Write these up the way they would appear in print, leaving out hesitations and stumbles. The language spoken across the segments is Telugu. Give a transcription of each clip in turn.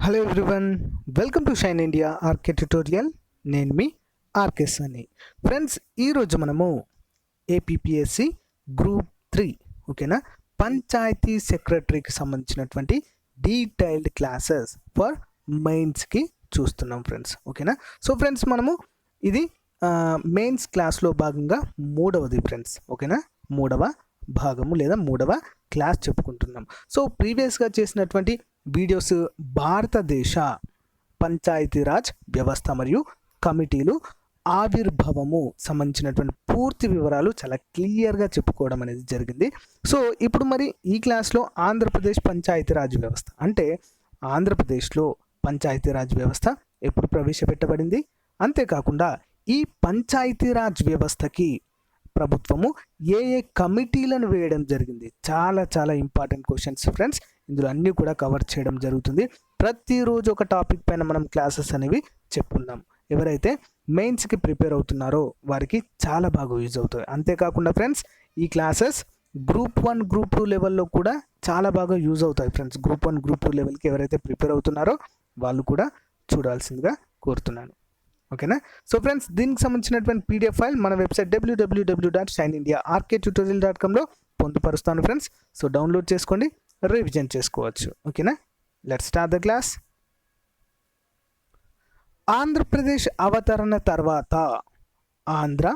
Hello everyone, welcome to Shine India RK tutorial. నేను మీ ఆర్కే సని. ఫ్రెండ్స్, ఈరోజు మనము ఏపీఎస్సి గ్రూప్ 3 ఓకేనా పంచాయతీ సెక్రటరీకి సంబంధించినటువంటి డీటెయిల్డ్ క్లాసెస్ ఫర్ మెయిన్స్కి చూస్తున్నాం ఫ్రెండ్స్. ఓకేనా. సో ఫ్రెండ్స్, మనము ఇది మెయిన్స్ క్లాస్లో భాగంగా మూడవది ఫ్రెండ్స్. ఓకేనా, మూడవ భాగము లేదా మూడవ క్లాస్ చెప్పుకుంటున్నాం. సో ప్రీవియస్గా చేసినటువంటి వీడియోస్ భారతదేశ పంచాయతీరాజ్ వ్యవస్థ మరియు కమిటీలు ఆవిర్భావము సంబంధించినటువంటి పూర్తి వివరాలు చాలా క్లియర్గా చెప్పుకోవడం అనేది జరిగింది. సో ఇప్పుడు మరి ఈ క్లాస్లో ఆంధ్రప్రదేశ్ పంచాయతీరాజ్ వ్యవస్థ అంటే ఆంధ్రప్రదేశ్లో పంచాయతీరాజ్ వ్యవస్థ ఎప్పుడు ప్రవేశపెట్టబడింది, అంతేకాకుండా ఈ పంచాయతీరాజ్ వ్యవస్థకి ప్రభుత్వము ఏ ఏ కమిటీలను వేయడం జరిగింది. చాలా చాలా ఇంపార్టెంట్ క్వశ్చన్స్ ఫ్రెండ్స్. ఇందులో అన్నీ కూడా కవర్ చేయడం జరుగుతుంది. ప్రతిరోజు ఒక టాపిక్ పైన మనం క్లాసెస్ అనేవి చెప్పుకున్నాం. ఎవరైతే మెయిన్స్కి ప్రిపేర్ అవుతున్నారో వారికి చాలా బాగా యూజ్ అవుతాయి. అంతేకాకుండా ఫ్రెండ్స్, ఈ క్లాసెస్ గ్రూప్ 1 గ్రూప్ 2 లెవెల్లో కూడా చాలా బాగా యూజ్ అవుతాయి ఫ్రెండ్స్. గ్రూప్ 1 గ్రూప్ 2 లెవెల్కి ఎవరైతే ప్రిపేర్ అవుతున్నారో వాళ్ళు కూడా చూడాల్సిందిగా కోరుతున్నాను. ఓకేనా. సో ఫ్రెండ్స్, దీనికి సంబంధించినటువంటి పీడిఎఫ్ ఫైల్ మన వెబ్సైట్ www.shinindiaark.tutorial.comలో పొందుపరుస్తాను ఫ్రెండ్స్. సో డౌన్లోడ్ చేసుకోండి, రివిజన్ చేసుకోవచ్చు. ఓకేనా. Let's start the class. Andhra Pradesh అవతరణ తర్వాత ఆంధ్ర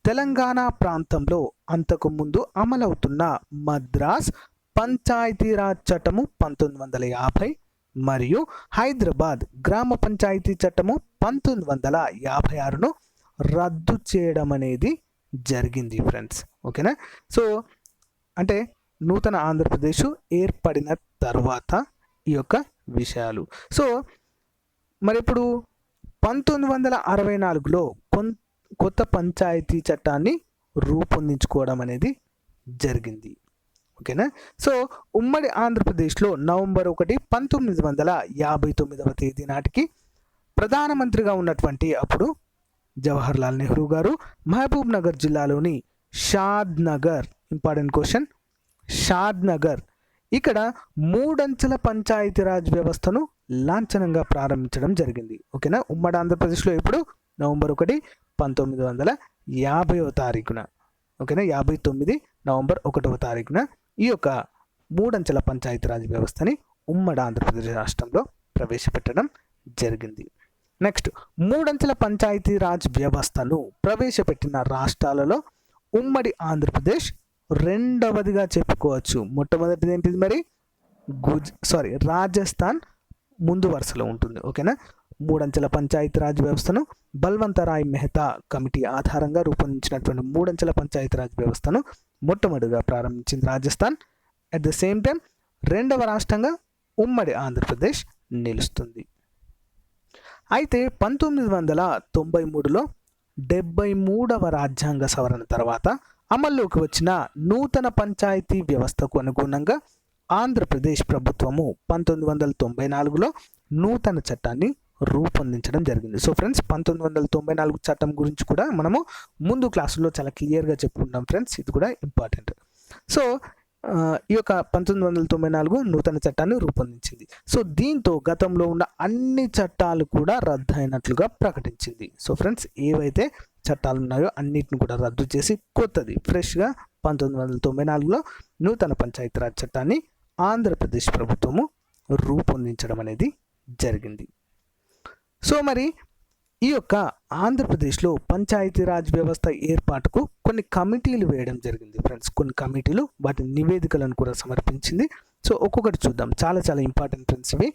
తెలంగాణ ప్రాంతంలో అంతకుముందు అమలవుతున్న మద్రాస్ పంచాయతీరాజ్ చట్టము 1950 మరియు హైదరాబాద్ గ్రామ పంచాయతీ చట్టము 1956ను రద్దు చేయడం అనేది జరిగింది ఫ్రెండ్స్. ఓకేనా. సో అంటే నూతన ఆంధ్రప్రదేశ్ ఏర్పడిన తర్వాత ఈ యొక్క విషయాలు. సో మరి ఇప్పుడు 1964లో కొత్త పంచాయతీ చట్టాన్ని రూపొందించుకోవడం అనేది జరిగింది. ఓకేనా. సో ఉమ్మడి ఆంధ్రప్రదేశ్లో నవంబర్ 1, 1959వ తేదీ నాటికి ప్రధానమంత్రిగా ఉన్నటువంటి అప్పుడు జవహర్లాల్ నెహ్రూ గారు మహబూబ్ నగర్ జిల్లాలోని షాద్ నగర్, ఇంపార్టెంట్ క్వశ్చన్, షాద్ నగర్ ఇక్కడ 3 అంచెల పంచాయతీరాజ్ వ్యవస్థను లాంఛనంగా ప్రారంభించడం జరిగింది. ఓకేనా. ఉమ్మడి ఆంధ్రప్రదేశ్లో ఇప్పుడు నవంబర్ 1, 1950వ తారీఖున, ఓకేనా, 59 నవంబర్ 1వ తారీఖున ఈ యొక్క 3 అంచెల పంచాయతీరాజ్ వ్యవస్థని ఉమ్మడి ఆంధ్రప్రదేశ్ రాష్ట్రంలో ప్రవేశపెట్టడం జరిగింది. నెక్స్ట్, 3 అంచెల పంచాయతీరాజ్ వ్యవస్థను ప్రవేశపెట్టిన రాష్ట్రాలలో ఉమ్మడి ఆంధ్రప్రదేశ్ రెండవదిగా చెప్పుకోవచ్చు. మొట్టమొదటిది ఏంటిది మరి? రాజస్థాన్ ముందు వరుసలో ఉంటుంది. ఓకేనా. 3 అంచెల పంచాయతీరాజ్ వ్యవస్థను బల్వంతరాయ్ మెహతా కమిటీ ఆధారంగా రూపొందించినటువంటి 3 అంచెల పంచాయతీరాజ్ వ్యవస్థను మొట్టమొదటిగా ప్రారంభించింది Rajasthan. At the same time రెండవ రాష్ట్రంగా ఉమ్మడి ఆంధ్రప్రదేశ్ నిలుస్తుంది. అయితే 1993లో 73వ రాజ్యాంగ సవరణ తర్వాత అమల్లోకి వచ్చిన నూతన పంచాయతీ వ్యవస్థకు అనుగుణంగా ఆంధ్రప్రదేశ్ ప్రభుత్వము 1994లో నూతన చట్టాన్ని రూపొందించడం జరిగింది. సో ఫ్రెండ్స్, 1994 చట్టం గురించి కూడా మనము ముందు క్లాసుల్లో చాలా క్లియర్గా చెప్పుకుంటాం ఫ్రెండ్స్. ఇది కూడా ఇంపార్టెంట్. సో ఈ యొక్క 1994 నూతన చట్టాన్ని రూపొందించింది. సో దీంతో గతంలో ఉన్న అన్ని చట్టాలు కూడా రద్దు అయినట్లుగా ప్రకటించింది. సో ఫ్రెండ్స్, ఏవైతే చట్టాలు ఉన్నాయో అన్నిటిని కూడా రద్దు చేసి కొత్తది ఫ్రెష్గా 1994లో నూతన పంచాయతీరాజ్ చట్టాన్ని ఆంధ్రప్రదేశ్ ప్రభుత్వము రూపొందించడం అనేది జరిగింది. సో మరి ఈ యొక్క ఆంధ్రప్రదేశ్లో పంచాయతీరాజ్ వ్యవస్థ ఏర్పాటుకు కొన్ని కమిటీలు వేయడం జరిగింది ఫ్రెండ్స్. కొన్ని కమిటీలు వాటి నివేదికలను కూడా సమర్పించింది. సో ఒక్కొక్కటి చూద్దాం. చాలా చాలా ఇంపార్టెంట్ ఫ్రెండ్స్ ఇవి.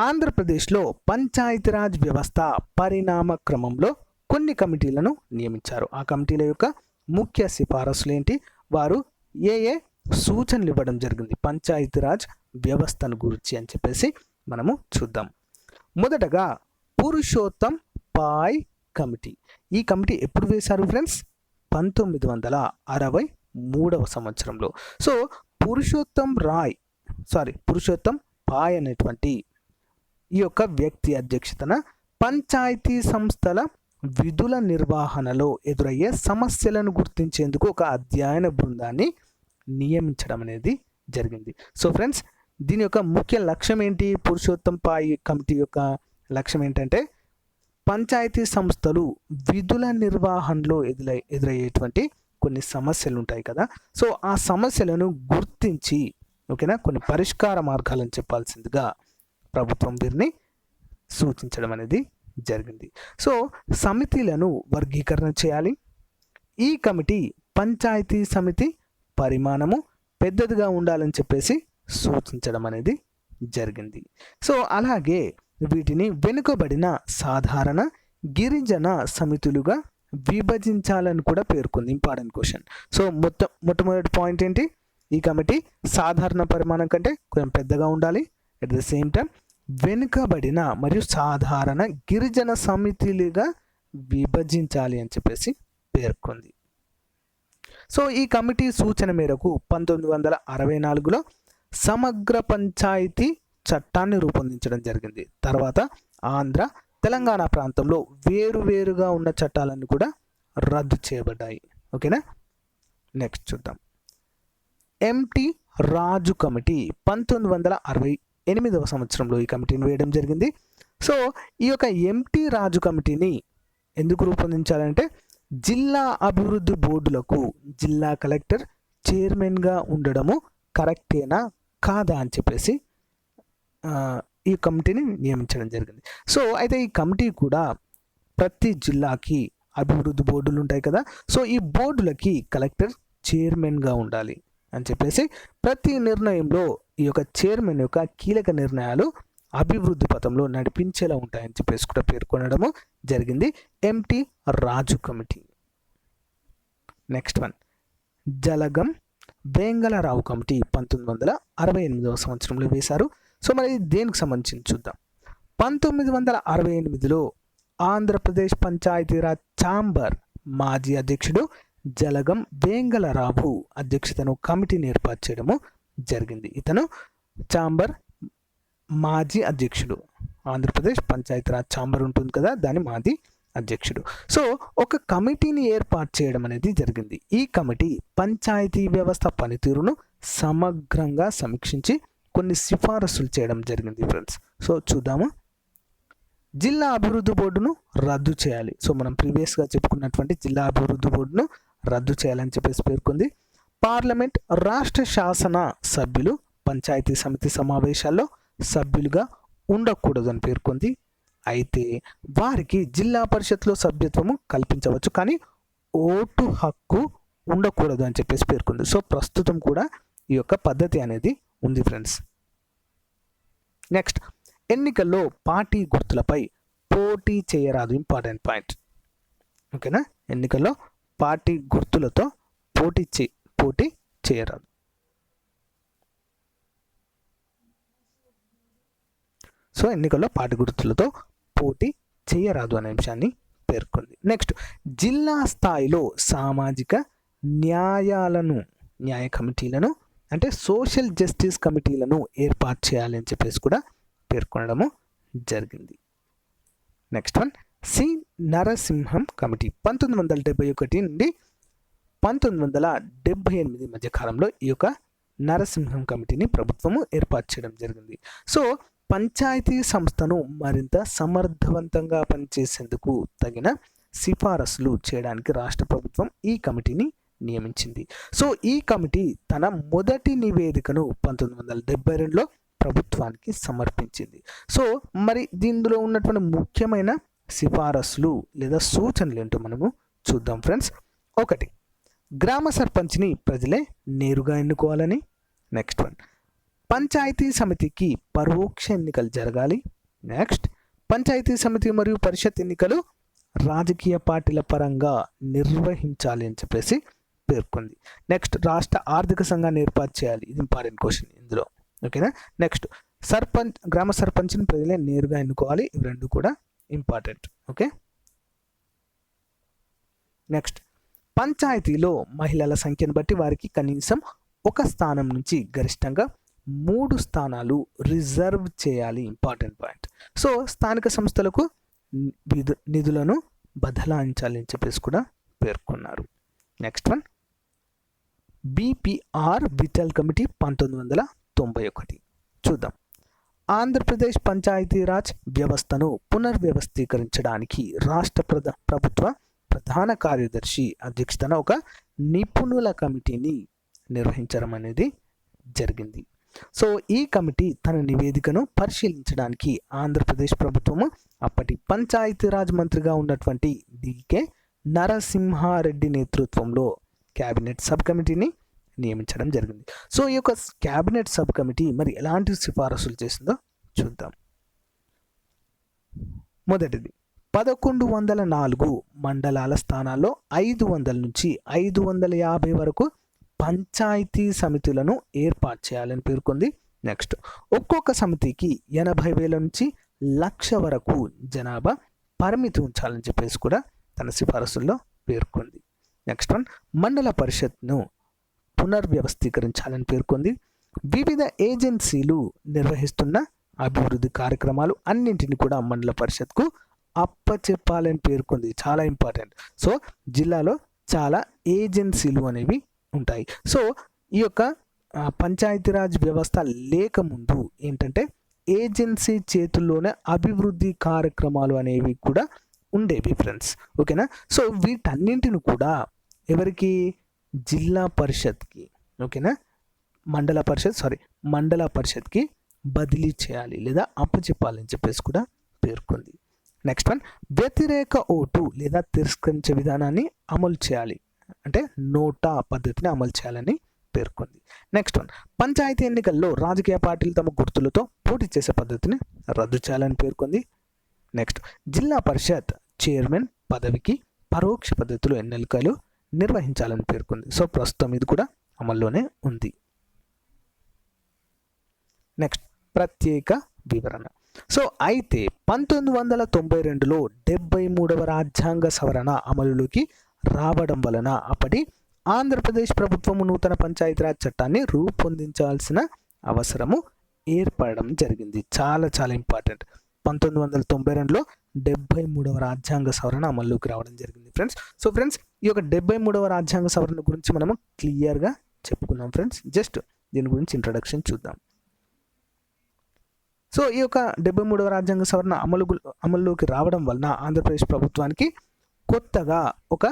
ఆంధ్రప్రదేశ్లో పంచాయతీరాజ్ వ్యవస్థ పరిణామ క్రమంలో కొన్ని కమిటీలను నియమించారు. ఆ కమిటీల యొక్క ముఖ్య సిఫారసులు ఏంటి, వారు ఏ ఏ సూచనలు ఇవ్వడం జరిగింది పంచాయతీరాజ్ వ్యవస్థను గురించి అని చెప్పేసి మనము చూద్దాం. మొదటగా పురుషోత్తం పాయ్ కమిటీ. ఈ కమిటీ ఎప్పుడు వేశారు ఫ్రెండ్స్? 1963వ సంవత్సరంలో. సో పురుషోత్తం పాయ్ అనేటువంటి ఈ యొక్క వ్యక్తి అధ్యక్షతన పంచాయతీ సంస్థల విధుల నిర్వహణలో ఎదురయ్యే సమస్యలను గుర్తించేందుకు ఒక అధ్యయన బృందాన్ని నియమించడం అనేది జరిగింది. సో ఫ్రెండ్స్, దీని యొక్క ముఖ్య లక్ష్యం ఏంటి? పురుషోత్తం పాయి కమిటీ యొక్క లక్ష్యం ఏంటంటే పంచాయతీ సంస్థలు విధుల నిర్వహణలో ఎదురయ్యేటువంటి కొన్ని సమస్యలు ఉంటాయి కదా, సో ఆ సమస్యలను గుర్తించి ఓకేనా కొన్ని పరిష్కార మార్గాలను చెప్పాల్సిందిగా ప్రభుత్వం వీరిని సూచించడం అనేది జరిగింది. సో సమితిలను వర్గీకరణ చేయాలి. ఈ కమిటీ పంచాయతీ సమితి పరిమాణము పెద్దదిగా ఉండాలని చెప్పేసి సూచించడం అనేది జరిగింది. సో అలాగే వీటిని వెనుకబడిన సాధారణ గిరిజన సమితులుగా విభజించాలని కూడా పేర్కొంది. Important question. సో మొట్టమొదటి పాయింట్ ఏంటి? ఈ కమిటీ సాధారణ పరిమాణం కంటే కొంచెం పెద్దగా ఉండాలి. అట్ ద సేమ్ టైం వెనుకబడిన మరియు సాధారణ గిరిజన సమితిలుగా విభజించాలి అని చెప్పేసి పేర్కొంది. సో ఈ కమిటీ సూచన మేరకు 1964లో సమగ్ర పంచాయతీ చట్టాన్ని రూపొందించడం జరిగింది. తర్వాత ఆంధ్ర, తెలంగాణ ప్రాంతంలో వేరువేరుగా ఉన్న చట్టాలన్నీ కూడా రద్దు చేయబడ్డాయి. ఓకేనా, నెక్స్ట్ చూద్దాం. ఎంటి రాజు కమిటీ 1968వ సంవత్సరంలో ఈ కమిటీని వేయడం జరిగింది. సో ఈ యొక్క ఎంటి రాజు కమిటీని ఎందుకు రూపొందించాలంటే జిల్లా అభివృద్ధి బోర్డులకు జిల్లా కలెక్టర్ చైర్మన్గా ఉండడము కరెక్టేనా కాదా అని చెప్పేసి ఈ కమిటీని నియమించడం జరిగింది. సో అయితే ఈ కమిటీ కూడా ప్రతి జిల్లాకి అభివృద్ధి బోర్డులు ఉంటాయి కదా, సో ఈ బోర్డులకి కలెక్టర్ చైర్మన్గా ఉండాలి అని చెప్పేసి ప్రతి నిర్ణయంలో ఈ యొక్క చైర్మన్ యొక్క కీలక నిర్ణయాలు అభివృద్ధి పథంలో నడిపించేలా ఉంటాయని చెప్పేసి కూడా పేర్కొనడము జరిగింది M T Raju committee. Next one, Jalagam Vengalarao committee 1968వ సంవత్సరంలో వేశారు. సో మరి దేనికి సంబంధించి చూద్దాం. 1968లో ఆంధ్రప్రదేశ్ పంచాయతీరాజ్ ఛాంబర్ మాజీ అధ్యక్షుడు జలగం వేంగళరావు అధ్యక్షతను కమిటీని ఏర్పాటు చేయడము జరిగింది. ఇతను ఛాంబర్ మాజీ అధ్యక్షుడు, ఆంధ్రప్రదేశ్ పంచాయతీరాజ్ ఛాంబర్ ఉంటుంది కదా దాని మాజీ అధ్యక్షుడు. సో ఒక కమిటీని ఏర్పాటు చేయడం అనేది జరిగింది. ఈ కమిటీ పంచాయతీ వ్యవస్థ పనితీరును సమగ్రంగా సమీక్షించి కొన్ని సిఫారసులు చేయడం జరిగింది ఫ్రెండ్స్. సో చూద్దాము. జిల్లా అభివృద్ధి బోర్డును రద్దు చేయాలి. సో మనం ప్రీవియస్గా చెప్పుకున్నటువంటి జిల్లా అభివృద్ధి బోర్డును రద్దు చేయాలని చెప్పేసి పేర్కొంది. పార్లమెంట్ రాష్ట్ర శాసన సభ్యులు పంచాయతీ సమితి సమావేశాల్లో సభ్యులుగా ఉండకూడదు అని పేర్కొంది. అయితే వారికి జిల్లా పరిషత్లో సభ్యత్వము కల్పించవచ్చు, కానీ ఓటు హక్కు ఉండకూడదు అని చెప్పేసి పేర్కొంది. సో ప్రస్తుతం కూడా ఈ యొక్క పద్ధతి అనేది ఉంది ఫ్రెండ్స్. నెక్స్ట్, ఎన్నికల్లో పార్టీ గుర్తులపై పోటీ చేయరాదు. Important point. ఓకేనా, ఎన్నికల్లో పార్టీ గుర్తులతో పోటీ చేయరాదు. సో ఎన్నికల్లో పార్టీ గుర్తులతో పోటీ చేయరాదు అనే అంశాన్ని పేర్కొంది. నెక్స్ట్, జిల్లా స్థాయిలో సామాజిక న్యాయ కమిటీలను అంటే సోషల్ జస్టిస్ కమిటీలను ఏర్పాటు చేయాలి అని చెప్పేసి కూడా పేర్కొనడము జరిగింది. Next one, C Narasimham committee 1971 నుండి 1978 మధ్య కాలంలో ఈ యొక్క నరసింహం కమిటీని ప్రభుత్వము ఏర్పాటు చేయడం జరిగింది. సో పంచాయతీ సంస్థను మరింత సమర్థవంతంగా పనిచేసేందుకు తగిన సిఫారసులు చేయడానికి రాష్ట్ర ప్రభుత్వం ఈ కమిటీని నియమించింది. సో ఈ కమిటీ తన మొదటి నివేదికను 1972లో ప్రభుత్వానికి సమర్పించింది. సో మరి దీనిలో ఉన్నటువంటి ముఖ్యమైన సిఫారసులు లేదా సూచనలు ఏంటో మనము చూద్దాం ఫ్రెండ్స్. 1, గ్రామ సర్పంచ్ని ప్రజలే నేరుగా ఎన్నుకోవాలని. నెక్స్ట్ వన్, పంచాయతీ సమితికి పరోక్ష ఎన్నికలు జరగాలి. నెక్స్ట్, పంచాయతీ సమితి మరియు పరిషత్ ఎన్నికలు రాజకీయ పార్టీల పరంగా నిర్వహించాలి అని చెప్పేసి పేర్కొంది. నెక్స్ట్, రాష్ట్ర ఆర్థిక సంఘాన్ని ఏర్పాటు చేయాలి. ఇది ఇంపార్టెంట్ క్వశ్చన్ ఇందులో. ఓకేనా. నెక్స్ట్, గ్రామ సర్పంచ్ని ప్రజలే నేరుగా ఎన్నుకోవాలి. ఇవి రెండు కూడా ఇంపార్టెంట్. ఓకే. నెక్స్ట్, పంచాయతీలో మహిళల సంఖ్యను బట్టి వారికి కనీసం 1 స్థానం నుంచి గరిష్టంగా 3 స్థానాలు రిజర్వ్ చేయాలి. Important point. సో స్థానిక సంస్థలకు నిధులను బదలాయించాలి అని చెప్పేసి కూడా పేర్కొన్నారు. Next one, BPR Vithal committee 1991. చూద్దాం. ఆంధ్రప్రదేశ్ పంచాయతీరాజ్ వ్యవస్థను పునర్వ్యవస్థీకరించడానికి రాష్ట్ర ప్రభుత్వ ప్రధాన కార్యదర్శి అధ్యక్షతన ఒక నిపుణుల కమిటీని నిర్వహించడం అనేది జరిగింది. సో ఈ కమిటీ తన నివేదికను పరిశీలించడానికి ఆంధ్రప్రదేశ్ ప్రభుత్వము అప్పటి పంచాయతీరాజ్ మంత్రిగా ఉన్నటువంటి డికే నరసింహారెడ్డి నేతృత్వంలో క్యాబినెట్ సబ్ కమిటీని నియమించడం జరిగింది. సో ఈ యొక్క క్యాబినెట్ సబ్ కమిటీ మరి ఎలాంటి సిఫారసులు చేసిందో చూద్దాం. మొదటిది, 1104 మండలాల స్థానాల్లో 500 నుంచి 550 వరకు పంచాయతీ సమితులను ఏర్పాటు చేయాలని పేర్కొంది. నెక్స్ట్, ఒక్కొక్క సమితికి 80,000 నుంచి 1,00,000 వరకు జనాభా పరిమితి ఉంచాలని చెప్పేసి కూడా తన సిఫారసుల్లో పేర్కొంది. నెక్స్ట్ వన్, మండల పరిషత్ను పునర్వ్యవస్థీకరించాలని పేర్కొంది. వివిధ ఏజెన్సీలు నిర్వహిస్తున్న అభివృద్ధి కార్యక్రమాలు అన్నింటినీ కూడా మండల పరిషత్కు అప్పచెప్పాలని పేర్కొంది. చాలా ఇంపార్టెంట్. సో జిల్లాలో చాలా ఏజెన్సీలు అనేవి ఉంటాయి. సో ఈ యొక్క పంచాయతీరాజ్ వ్యవస్థ లేకముందు ఏంటంటే ఏజెన్సీ చేతుల్లోనే అభివృద్ధి కార్యక్రమాలు అనేవి కూడా ఉండేవి ఫ్రెండ్స్. ఓకేనా. సో వీటన్నింటిని కూడా ఎవరికి, జిల్లా పరిషత్కి, ఓకేనా, మండల పరిషత్కి బదిలీ చేయాలి లేదా అప్పచెప్పాలని చెప్పేసి కూడా పేర్కొంది. నెక్స్ట్ వన్, వ్యతిరేక ఓటు లేదా తిరస్కరించే విధానాన్ని అమలు చేయాలి, అంటే నోటా పద్ధతిని అమలు చేయాలని పేర్కొంది. నెక్స్ట్ వన్, పంచాయతీ ఎన్నికల్లో రాజకీయ పార్టీలు తమ గుర్తులతో పోటీ చేసే పద్ధతిని రద్దు చేయాలని పేర్కొంది. నెక్స్ట్, జిల్లా పరిషత్ చైర్మన్ పదవికి పరోక్ష పద్ధతిలో ఎన్నికలు నిర్వహించాలని పేర్కొంది. సో ప్రస్తుతం ఇది కూడా అమల్లోనే ఉంది. నెక్స్ట్, ప్రత్యేక వివరణ. సో అయితే 1992లో 73వ రాజ్యాంగ సవరణ అమలులోకి రావడం వలన అప్పటి ఆంధ్రప్రదేశ్ ప్రభుత్వము నూతన పంచాయతీరాజ్ చట్టాన్ని రూపొందించాల్సిన అవసరము ఏర్పడడం జరిగింది. చాలా చాలా ఇంపార్టెంట్. 1992లో 73వ రాజ్యాంగ సవరణ అమల్లోకి రావడం జరిగింది ఫ్రెండ్స్. సో ఫ్రెండ్స్, ఈ యొక్క 73వ రాజ్యాంగ సవరణ గురించి మనము క్లియర్గా చెప్పుకున్నాం ఫ్రెండ్స్. జస్ట్ దీని గురించి ఇంట్రడక్షన్ చూద్దాం. సో ఈ యొక్క 73వ రాజ్యాంగ సవరణ అమల్లోకి రావడం వలన ఆంధ్రప్రదేశ్ ప్రభుత్వానికి కొత్తగా ఒక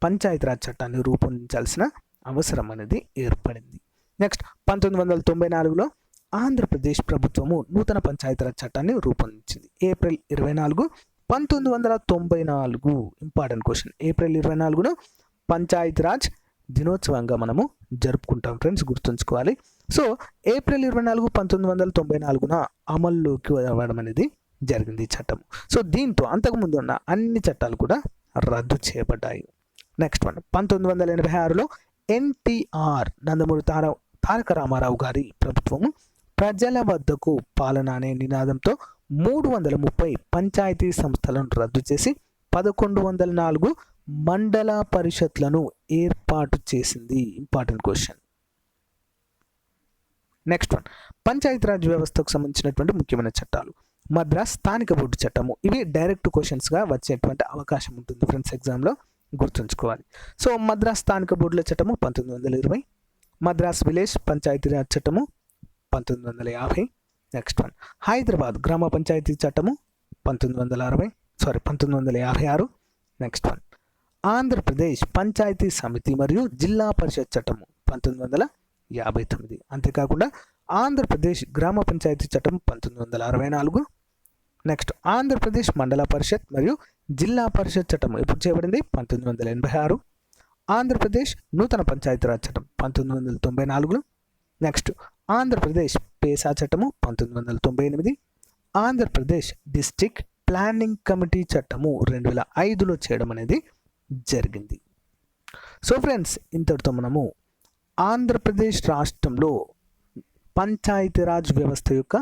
పంచాయతీరాజ్ చట్టాన్ని రూపొందించాల్సిన అవసరం అనేది ఏర్పడింది. నెక్స్ట్, 1994లో ఆంధ్రప్రదేశ్ ప్రభుత్వము నూతన పంచాయతీరాజ్ చట్టాన్ని రూపొందించింది. ఏప్రిల్ 24, 1994, ఇంపార్టెంట్ క్వశ్చన్, ఏప్రిల్ 24ను పంచాయతీరాజ్ దినోత్సవంగా మనము జరుపుకుంటాం ఫ్రెండ్స్, గుర్తుంచుకోవాలి. సో ఏప్రిల్ 24, 1994న అమల్లోకి రావడం అనేది జరిగింది ఈ చట్టం. సో దీంతో అంతకుముందు ఉన్న అన్ని చట్టాలు కూడా రద్దు చేయబడ్డాయి. నెక్స్ట్ వన్, 1986లో ఎన్టీఆర్ నందమూరి తారక రామారావు గారి ప్రభుత్వము ప్రజల వద్దకు పాలన అనే నినాదంతో 330 పంచాయతీ సంస్థలను రద్దు చేసి 1104 మండల పరిషత్లను ఏర్పాటు చేసింది. Important question. Next one, Panchayati Raj వ్యవస్థకు సంబంధించినటువంటి ముఖ్యమైన చట్టాలు. మద్రాస్ స్థానిక బోర్డు చట్టము. ఇవి డైరెక్ట్ క్వశ్చన్స్గా వచ్చేటువంటి అవకాశం ఉంటుంది ఫ్రెండ్స్, ఎగ్జామ్లో గుర్తుంచుకోవాలి. సో మద్రాస్ స్థానిక బోర్డుల చట్టము 1920, మద్రాస్ విలేజ్ పంచాయతీరాజ్ చట్టము 1950. నెక్స్ట్ వన్, హైదరాబాద్ గ్రామ పంచాయతీ చట్టము 1956. నెక్స్ట్ వన్, ఆంధ్రప్రదేశ్ పంచాయతీ సమితి మరియు జిల్లా పరిషత్ చట్టము 1959. అంతేకాకుండా ఆంధ్రప్రదేశ్ గ్రామ పంచాయతీ చట్టం 1964. నెక్స్ట్, ఆంధ్రప్రదేశ్ మండల పరిషత్ మరియు జిల్లా పరిషత్ చట్టం ఎప్పుడు చేయబడింది? 1986. ఆంధ్రప్రదేశ్ నూతన పంచాయతీరాజ్ చట్టం 1994. నెక్స్ట్, ఆంధ్రప్రదేశ్ పేసా చట్టము 1998. ఆంధ్రప్రదేశ్ డిస్ట్రిక్ట్ ప్లానింగ్ కమిటీ చట్టము 2005లో చేయడం అనేది జరిగింది. సో ఫ్రెండ్స్, ఇంతటితో మనము ఆంధ్రప్రదేశ్ రాష్ట్రంలో పంచాయతీరాజ్ వ్యవస్థ యొక్క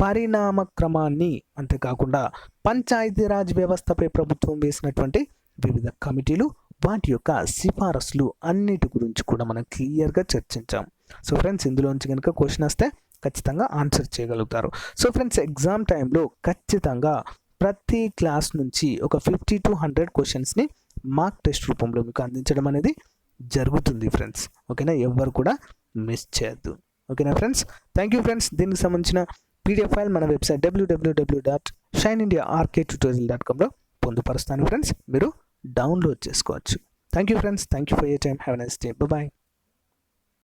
పరిణామ క్రమాన్ని, అంతేకాకుండా పంచాయతీరాజ్ వ్యవస్థపై ప్రభుత్వం వేసినటువంటి వివిధ కమిటీలు, వాటి యొక్క సిఫారసులు అన్నిటి గురించి కూడా మనం క్లియర్గా చర్చించాం. సో ఫ్రెండ్స్, ఇందులోంచి కనుక క్వశ్చన్ వస్తే ఖచ్చితంగా ఆన్సర్ చేయగలుగుతారు. సో ఫ్రెండ్స్, ఎగ్జామ్ టైంలో ఖచ్చితంగా ప్రతి క్లాస్ నుంచి ఒక 50 to 100 క్వశ్చన్స్ని మార్క్ టెస్ట్ రూపంలో మీకు అందించడం అనేది జరుగుతుంది ఫ్రెండ్స్. ఓకేనా, ఎవ్వరు కూడా మిస్ చేయొద్దు. ఓకేనా ఫ్రెండ్స్. Thank you friends. దీనికి సంబంధించిన పీడిఎఫ్ ఫైల్ మన వెబ్సైట్ www.shineindiaarctutorial.comలో పొందుపరుస్తాను ఫ్రెండ్స్. మీరు డౌన్లోడ్ చేసుకోవచ్చు. Thank you friends. Thank you for your time. Have a nice day. Bye.